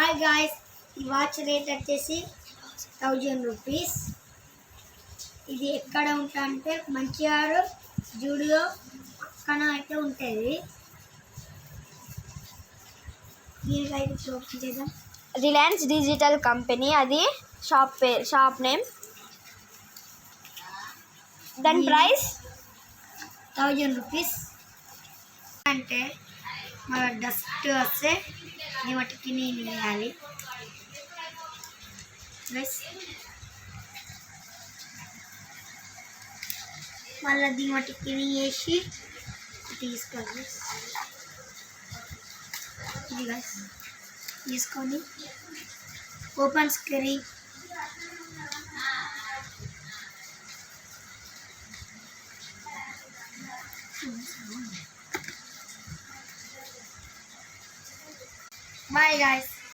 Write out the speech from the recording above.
Hi guys, ఈ watch rate వచ్చేసి 1000 rupees. ఇది ఎక్కడ ఉంటా అంటే మంచిర్యాల జూడియో పక్కన అయితే ఉంటుంది. దీనికైతే ఓపెన్ చేద్దాం. రిలయన్స్ డిజిటల్ కంపెనీ, అది షాప్ నేమ్. దాని ప్రైస్ 1000 రూపీస్. అంటే మన డస్ట్ వస్తే దీని మట్టికి వేయాలి. మళ్ళీ దీని మట్టికి వేసి తీసుకోవాలి. ఇది గైస్ తీసుకొని ఓపెన్ స్క్రీన్ Bye guys.